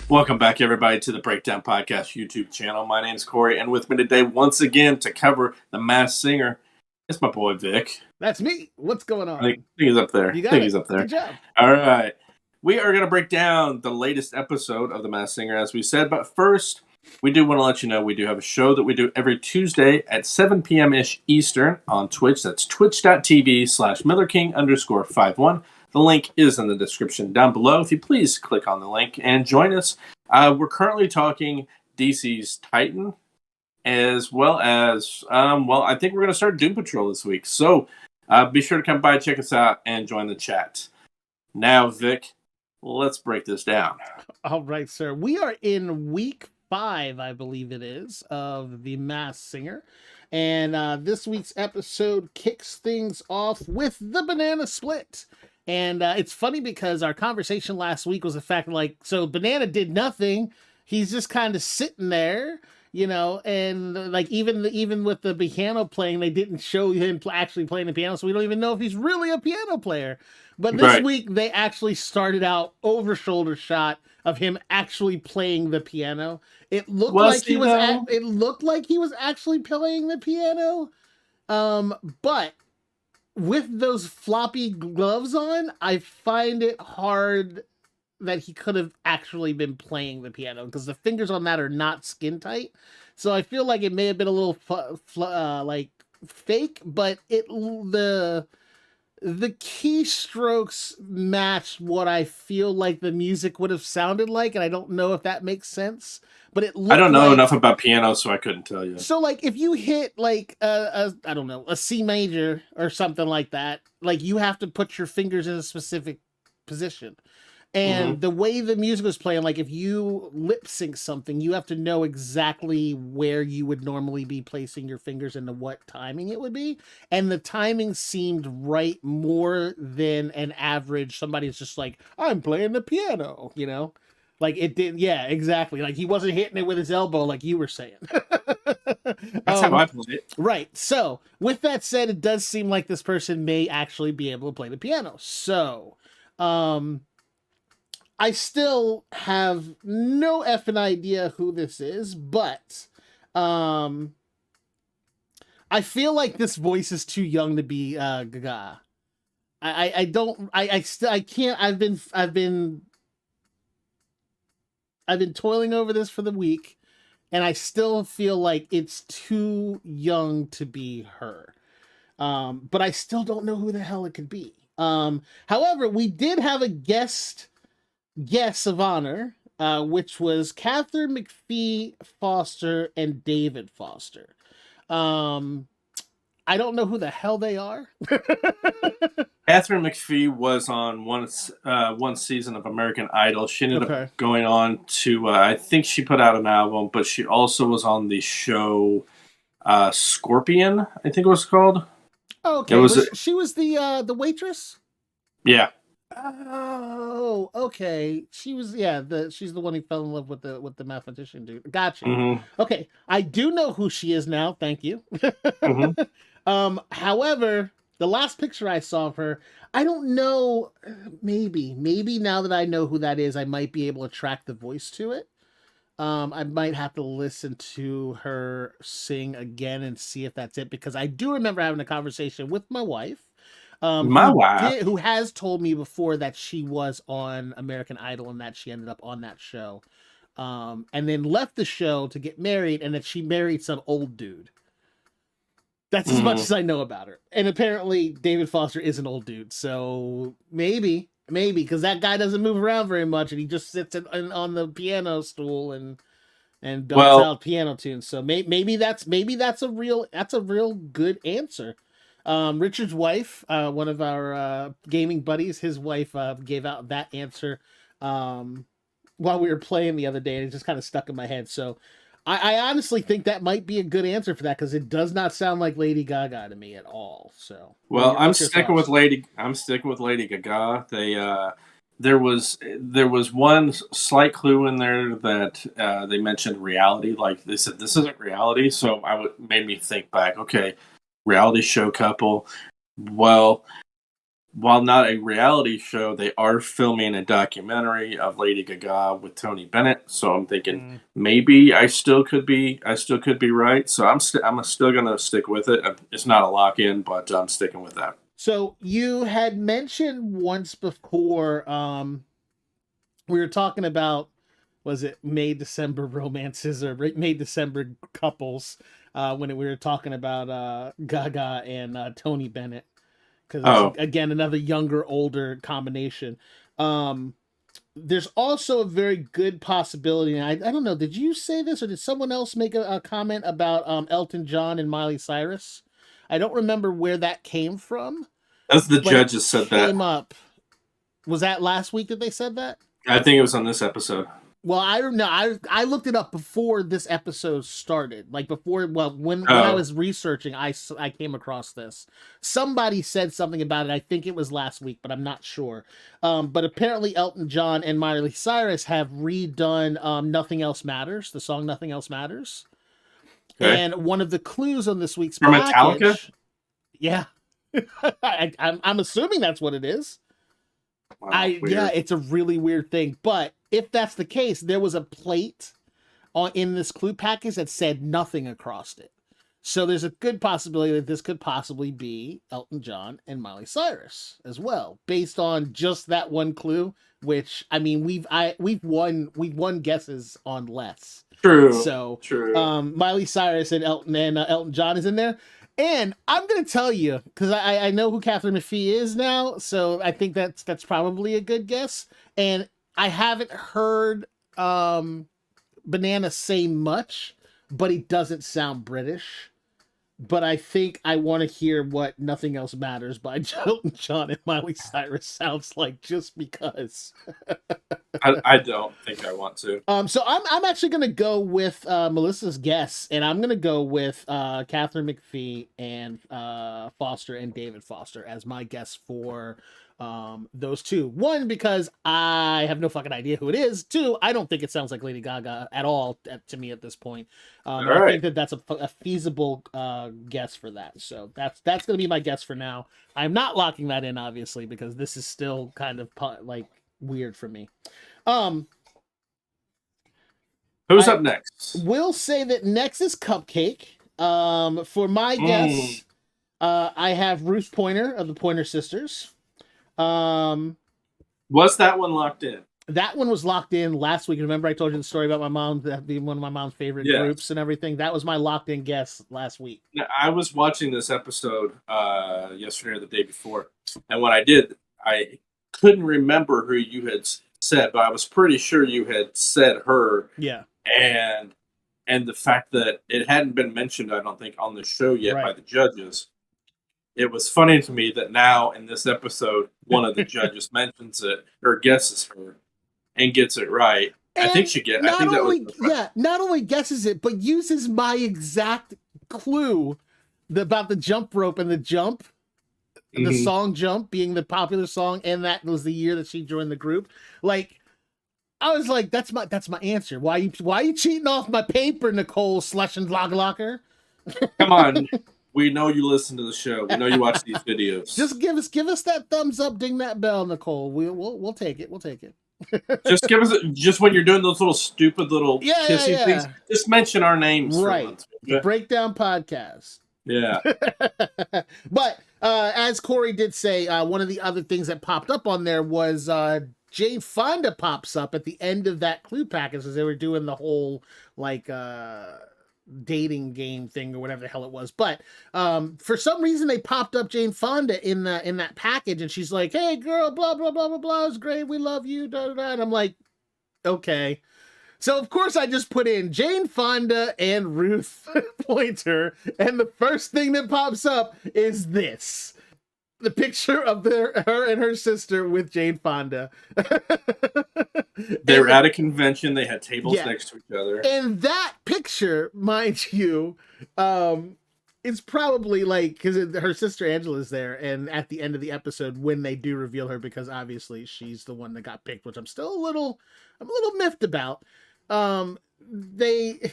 Welcome back, everybody, to the Breakdown Podcast YouTube channel. My name's Corey, and with me today, once again, to cover The Masked Singer, it's my boy, Vic. That's me. What's going on? I think he's up there. You got it. He's up there. Good job. All right. We are going to break down the latest episode of The Masked Singer, as we said. But first, we do want to let you know we do have a show that we do every Tuesday at 7 p.m.-ish Eastern on Twitch. That's twitch.tv/MillerKing_51. The link is in the description down below. If you please click on the link and join us. We're currently talking DC's Titan, as well as, I think we're going to start Doom Patrol this week. So be sure to come by, check us out, and join the chat. Now, Vic, let's break this down. All right, sir. We are in week 5, I believe it is, of The Masked Singer. And this week's episode kicks things off with the banana split. And it's funny because our conversation last week was the fact, so Banana did nothing. He's just kind of sitting there, and even with the piano playing, they didn't show him actually playing the piano, so we don't even know if he's really a piano player. But this week, they actually started out over-shoulder shot of him actually playing the piano. It looked like he was actually playing the piano, but with those floppy gloves on, I find it hard that he could have actually been playing the piano because the fingers on that are not skin tight. So I feel like it may have been a little fake, but the keystrokes matched what I feel like the music would have sounded like, and I don't know if that makes sense. But I don't know enough about piano, so I couldn't tell you. So, if you hit I don't know, a C major or something like that, you have to put your fingers in a specific position. And the way the music was playing, if you lip sync something, you have to know exactly where you would normally be placing your fingers and what timing it would be. And the timing seemed right more than an average. Somebody's just I'm playing the piano, it didn't. Yeah, exactly. He wasn't hitting it with his elbow like you were saying. That's how I played it. Right. So, with that said, it does seem like this person may actually be able to play the piano. So, I still have no effing idea who this is, but I feel like this voice is too young to be Gaga. I can't. I've been toiling over this for the week, and I still feel like it's too young to be her. But I still don't know who the hell it could be. However, we did have a guest of honor, which was Catherine Mcphee Foster and David Foster. I don't know who the hell they are. Catherine Mcphee was on one season of American Idol. She ended up going on to, I think she put out an album, but she also was on the show Scorpion, I think it was called. Oh, okay. She was the waitress? Yeah. Oh, okay. She was, she's the one who fell in love with the mathematician dude. Gotcha. Mm-hmm. Okay, I do know who she is now. Thank you. However, the last picture I saw of her, I don't know. Maybe now that I know who that is, I might be able to track the voice to it. I might have to listen to her sing again and see if that's it, because I do remember having a conversation with my wife. Who has told me before that she was on American Idol and that she ended up on that show, and then left the show to get married, and that she married some old dude. That's as much as I know about her. And apparently David Foster is an old dude, so maybe, because that guy doesn't move around very much, and he just sits on the piano stool and belts out piano tunes. So maybe that's a real good answer. Richard's wife, one of our gaming buddies, his wife gave out that answer while we were playing the other day, and it just kind of stuck in my head. So I honestly think that might be a good answer for that, because it does not sound like Lady Gaga to me at all. So, I'm sticking with Lady Gaga. There was one slight clue in there that they mentioned reality. Like they said, this isn't reality. So made me think back. Okay, reality show couple. Well, while not a reality show, they are filming a documentary of Lady Gaga with Tony Bennett. So I'm thinking maybe I still could be right. So I'm still gonna stick with it. It's not a lock in, but I'm sticking with that. So you had mentioned once before, we were talking about, was it May December romances or May December couples, when we were talking about Gaga and Tony Bennett, because again another younger older combination. There's also a very good possibility, and I don't know, did you say this or did someone else make a comment about Elton John and Miley Cyrus? I don't remember where that came from. As the judges said that came up. Was that last week that they said that? I think it was on this episode. Well, I don't know. I looked it up before this episode started. Like before, well, when I was researching, I came across this. Somebody said something about it. I think it was last week, but I'm not sure. But apparently Elton John and Miley Cyrus have redone Nothing Else Matters, the song Nothing Else Matters. Okay. And one of the clues on this week's package... Metallica? Yeah. I'm assuming that's what it is. Wow, yeah, it's a really weird thing. But if that's the case, there was a plate in this clue package that said nothing across it. So there's a good possibility that this could possibly be Elton John and Miley Cyrus as well, based on just that one clue. Which, I mean, we've won guesses on less. True. So true. Miley Cyrus and Elton John is in there. And I'm going to tell you, because I know who Catherine Mcphee is now, so I think that's probably a good guess. And I haven't heard Banana say much, but he doesn't sound British. But I think I want to hear what Nothing Else Matters by Elton John and Miley Cyrus sounds like, just because. I don't think I want to. So I'm actually going to go with Melissa's guess, and I'm going to go with Catherine Mcphee and Foster and David Foster as my guess for those two. One, because I have no fucking idea who it is. Two, I don't think it sounds like Lady Gaga at all to me at this point. I think that's a feasible guess for that. So that's going to be my guess for now. I'm not locking that in, obviously, because this is still kind of like weird for me. Who's up next? We'll say that next is Cupcake. For my guess, I have Ruth Pointer of the Pointer Sisters. Was that one locked in? That one was locked in last week. Remember I told you the story about my mom, that being one of my mom's favorite groups and everything? That was my locked in guess last week. Now, I was watching this episode yesterday or the day before, and when I did, I couldn't remember who you had said, but I was pretty sure you had said her. Yeah. And the fact that it hadn't been mentioned, I don't think, on the show yet by the judges. It was funny to me that now in this episode, one of the judges mentions it or guesses her and gets it right. And I think she gets. I think that was not only guesses it, but uses my exact clue about the jump rope and the jump. The song Jump being the popular song, and that was the year that she joined the group. Like, I was like, that's my answer. Why you cheating off my paper, Nicole Slush-and-Locker? Come on. We know you listen to the show. We know you watch these videos. Just give us that thumbs up, ding that bell, Nicole. We'll take it. We'll take it. just when you're doing those little stupid little kissy things, just mention our names. Right. The Breakdown Podcast. Yeah. But as Corey did say, one of the other things that popped up on there was Jane Fonda pops up at the end of that clue package as they were doing the whole like dating game thing or whatever the hell it was. But for some reason they popped up Jane Fonda in that package, and she's like, "Hey girl, blah blah blah blah blah, it's great, we love you." Da, da, da. And I'm like, okay. So, of course, I just put in Jane Fonda and Ruth Pointer, and the first thing that pops up is this. The picture of her and her sister with Jane Fonda. They were at a convention. They had tables next to each other. And that picture, mind you, is probably like, because her sister Angela's there, and at the end of the episode, when they do reveal her, because obviously she's the one that got picked, which I'm a little miffed about. they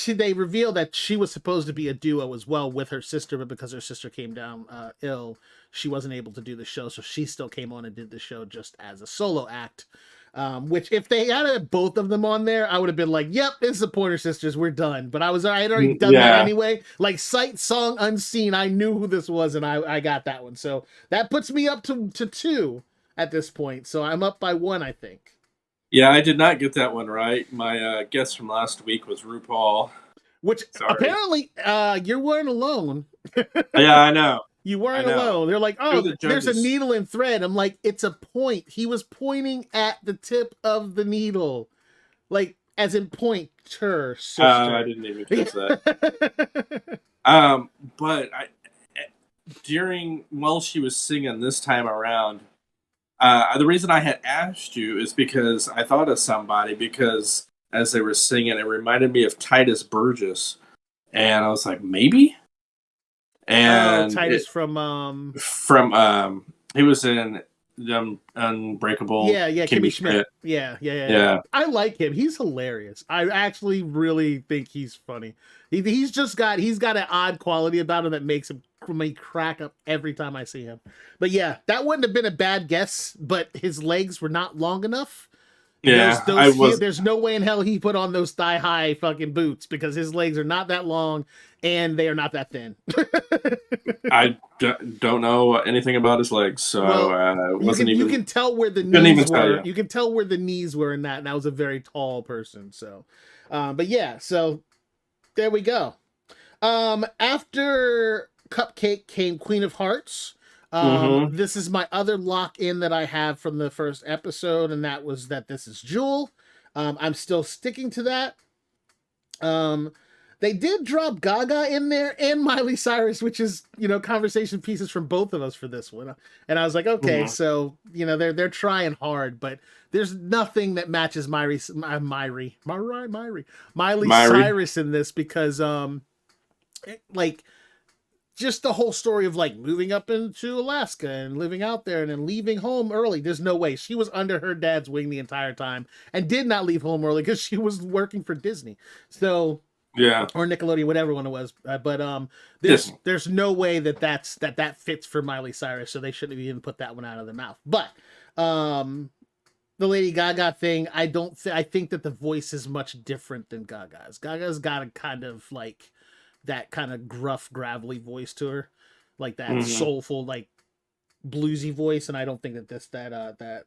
they revealed that she was supposed to be a duo as well with her sister, but because her sister came down ill, she wasn't able to do the show, so she still came on and did the show just as a solo act. Which if they had both of them on there, I would have been like, "Yep, it's the Pointer Sisters. We're done." But I had already done that anyway. Like sight, song, unseen. I knew who this was, and I got that one. So that puts me up to 2 at this point. So I'm up by 1, I think. Yeah, I did not get that one right. My guess from last week was RuPaul. Which apparently you weren't alone. Yeah, I know. You weren't alone. They're like, oh, there's a needle and thread. I'm like, it's a point. He was pointing at the tip of the needle. Like, as in pointer, sister. I didn't even catch that. But while she was singing this time around, the reason I had asked you is because I thought of somebody, because as they were singing, it reminded me of Titus Burgess. And I was like, maybe? And Titus from he was in Unbreakable. Yeah, Kimmy Schmidt. Yeah. I like him. He's hilarious. I actually really think he's funny. He's got an odd quality about him that makes me crack up every time I see him. But yeah, that wouldn't have been a bad guess, but his legs were not long enough. Yeah, there's no way in hell he put on those thigh-high fucking boots, because his legs are not that long and they are not that thin. I don't know anything about his legs, so you can tell where the knees were. You can tell where the knees were in that, and I was a very tall person. So, but yeah, so there we go. After Cupcake came Queen of Hearts. This is my other lock-in that I have from the first episode, and that was that this is Jewel. I'm still sticking to that. They did drop Gaga in there and Miley Cyrus, which is, conversation pieces from both of us for this one. And I was like, okay, so, they're trying hard, but there's nothing that matches Miley Cyrus in this, because, just the whole story of moving up into Alaska and living out there and then leaving home early. There's no way. She was under her dad's wing the entire time and did not leave home early because she was working for Disney. So, yeah, or Nickelodeon, whatever one it was. But there's no way that fits for Miley Cyrus. So they shouldn't have even put that one out of their mouth. But the Lady Gaga thing, I think that the voice is much different than Gaga's. Gaga's got a kind of that kind of gruff, gravelly voice to her, like that soulful, bluesy voice, and I don't think that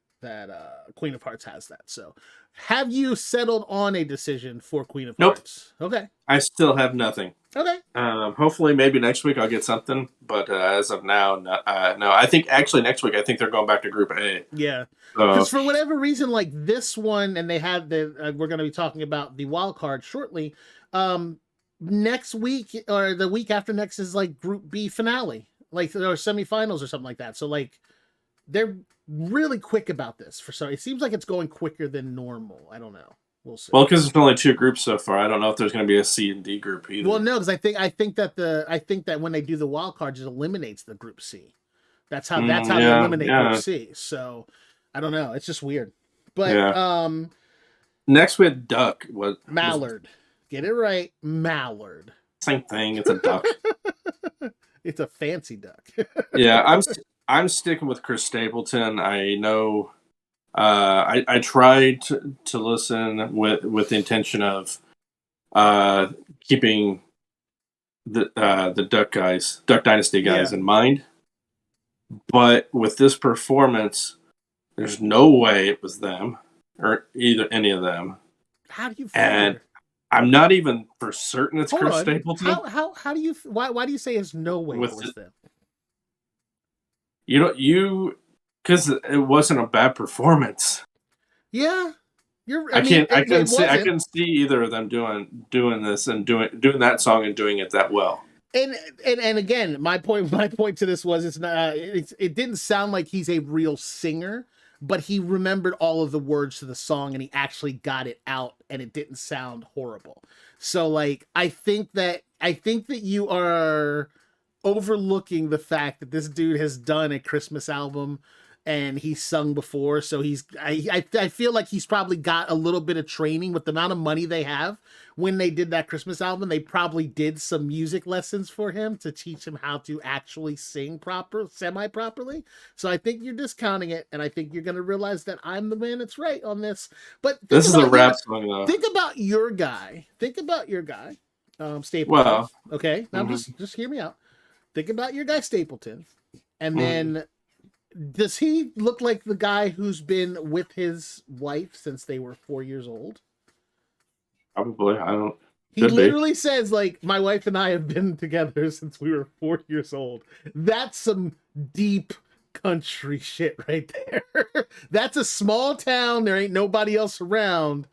Queen of Hearts has that. So, have you settled on a decision for Queen of Hearts? Okay. I still have nothing. Okay. Hopefully, maybe next week I'll get something, but as of now, no. I think actually next week they're going back to Group A. Yeah. Because for whatever reason, this one, and they had we're going to be talking about the wild card shortly. Next week or the week after next is Group B finale, or semifinals or something like that. So they're really quick about this. It seems like it's going quicker than normal. I don't know. We'll see. Well, because it's only 2 groups so far. I don't know if there's going to be a C and D group either. Well, no, because I think that when they do the wild cards, it eliminates the Group C. That's how they eliminate Group C. So I don't know. It's just weird. But next we had Duck. Mallard. Get it right, Mallard. Same thing. It's a duck. It's a fancy duck. Yeah, I'm sticking with Chris Stapleton. I know. I tried to listen with the intention of keeping the Duck Dynasty guys in mind, but with this performance, there's no way it was them or any of them. How do you feel? And I'm not even for certain it's Chris Stapleton. How do you why do you say there's no way it was them? Because it wasn't a bad performance. Yeah, I couldn't see either of them doing this and doing that song and doing it that well. And again, my point to this was it didn't sound like he's a real singer, but he remembered all of the words to the song and he actually got it out and it didn't sound horrible. So I think that you are overlooking the fact that this dude has done a Christmas album and he's sung before, so I feel like he's probably got a little bit of training with the amount of money they have. When they did that Christmas album, they probably did some music lessons for him to teach him how to actually sing semi properly. So I think you're discounting it, and I think you're going to realize that I'm the man that's right on this. But this is a rap song, though. Think about your guy. Stapleton. Well, okay, now just hear me out. Think about your guy Stapleton, and then does he look like the guy who's been with his wife since they were 4 years old? Probably. I don't. He literally says, like, my wife and I have been together since we were 4 years old. That's some deep country shit right there. That's a small town. There ain't nobody else around.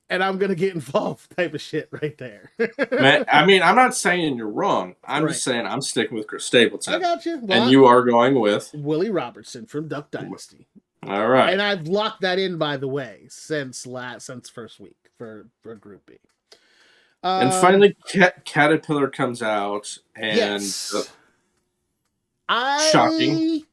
And I'm going to get involved type of shit right there. Man, I mean, I'm not saying you're wrong. I'm just saying I'm sticking with Chris Stapleton. I got you. Well, and you are going with? Willie Robertson from Duck Dynasty. All right. And I've locked that in, by the way, since first week for Group B. And finally, Caterpillar comes out, and yes. Shocking.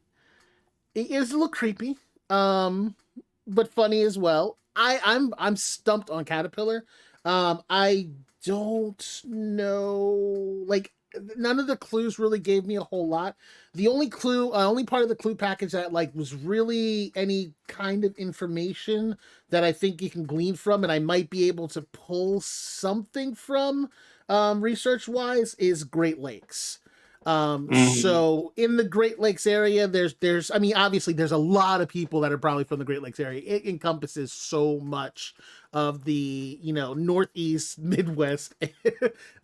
It is a little creepy, but funny as well. I'm stumped on Caterpillar. I don't know, like, none of the clues really gave me a whole lot. The only part of the clue package that like was really any kind of information that I think you can glean from, and I might be able to pull something from research wise, is Great Lakes. So in the Great Lakes area, there's I mean, obviously there's a lot of people that are probably from the Great Lakes area. It encompasses so much of the, Northeast, Midwest,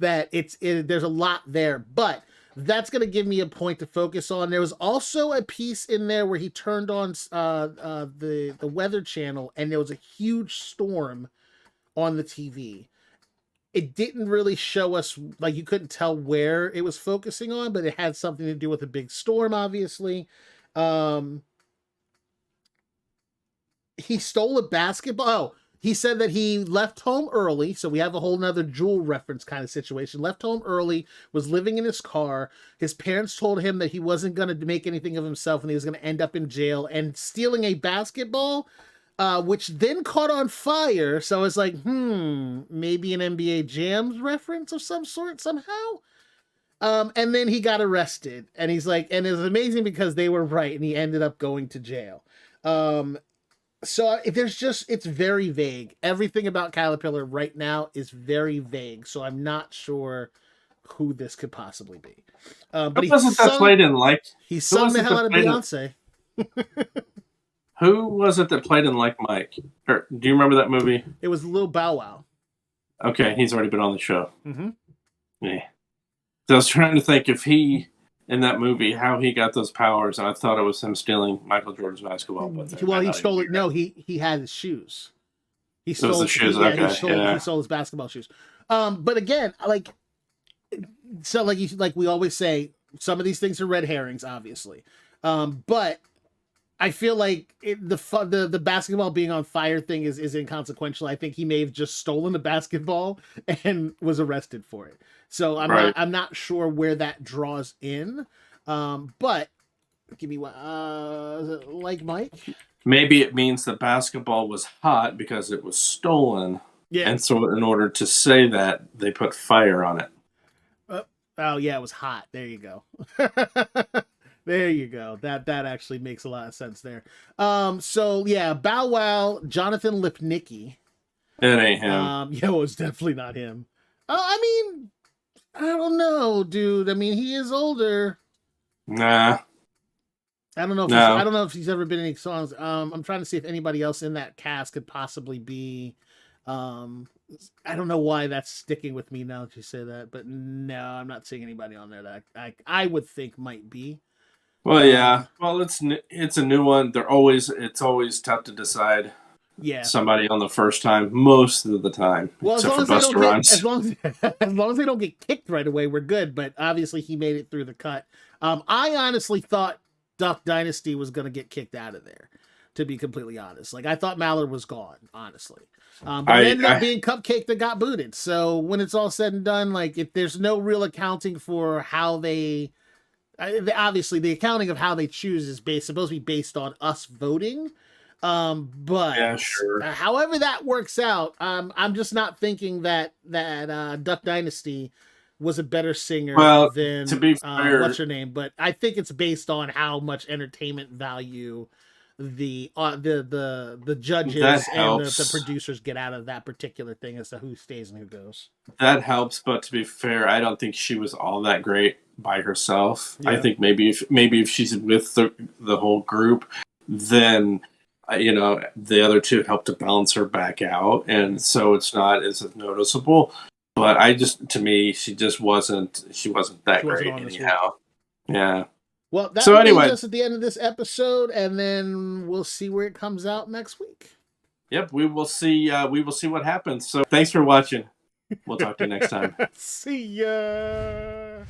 that there's a lot there, but that's going to give me a point to focus on. There was also a piece in there where he turned on the Weather Channel, and there was a huge storm on the TV. It didn't really show us, like, you couldn't tell where it was focusing on, but it had something to do with a big storm, obviously. He stole a basketball. Oh, he said that he left home early, so we have a whole nother Jewel reference kind of situation. Left home early, was living in his car. His parents told him that he wasn't going to make anything of himself and he was going to end up in jail, and stealing a basketball, which then caught on fire. So it's like, maybe an NBA Jams reference of some sort somehow. And then he got arrested, and he's like, and it's amazing because they were right, and he ended up going to jail. So it's very vague. Everything about Caterpillar right now is very vague. So I'm not sure who this could possibly be. But he sung the hell out of Beyonce. Who was it that played in Like Mike? Do you remember that movie? It was Lil Bow Wow. Okay, he's already been on the show. Mm-hmm. Yeah. So I was trying to think if he, in that movie, how he got those powers, and I thought it was him stealing Michael Jordan's basketball. Well, he stole it. No, he had his shoes. He stole the shoes. He stole his basketball shoes. But again, like we always say, some of these things are red herrings, obviously. But I feel like the basketball being on fire thing is inconsequential. I think he may have just stolen a basketball and was arrested for it. So I'm not sure where that draws in. But give me one. Is it Like Mike? Maybe it means the basketball was hot because it was stolen. Yeah. And so in order to say that, they put fire on it. Oh yeah, it was hot. There you go. There you go. That actually makes a lot of sense there. So yeah, Bow Wow, Jonathan Lipnicki. It ain't him. Yeah, well, it's definitely not him. I mean, I don't know, dude. I mean, he is older. Nah. I don't know if he's ever been in any songs. I'm trying to see if anybody else in that cast could possibly be. I don't know why that's sticking with me now that you say that, but no, I'm not seeing anybody on there that I would think might be. Well, yeah. Well, it's a new one. It's always tough to decide. Yeah. Somebody on the first time, most of the time. Well, as long as they don't get kicked right away, we're good. But obviously, he made it through the cut. I honestly thought Duck Dynasty was going to get kicked out of there, to be completely honest. Like, I thought Mallard was gone, honestly. But it ended up being Cupcake that got booted. So when it's all said and done, like, if there's no real accounting for how they obviously the accounting of how they choose is supposed to be based on us voting. But Yeah, sure. however that works out, I'm just not thinking that Duck Dynasty was a better singer Well, than to be fair, what's her name. But I think it's based on how much entertainment value the judges that and the helps. producers get out of that particular thing as to who stays and who goes. That helps, but to be fair, I don't think she was all that great by herself. Yeah. I think maybe if she's with the whole group, then the other two help to balance her back out, and so it's not as noticeable. But to me, she wasn't that great anyhow. Yeah. Well, that so brings anyway, us at the end of this episode, and then we'll see where it comes out next week. Yep, we will see. We will see what happens. So thanks for watching. We'll talk to you next time. See ya.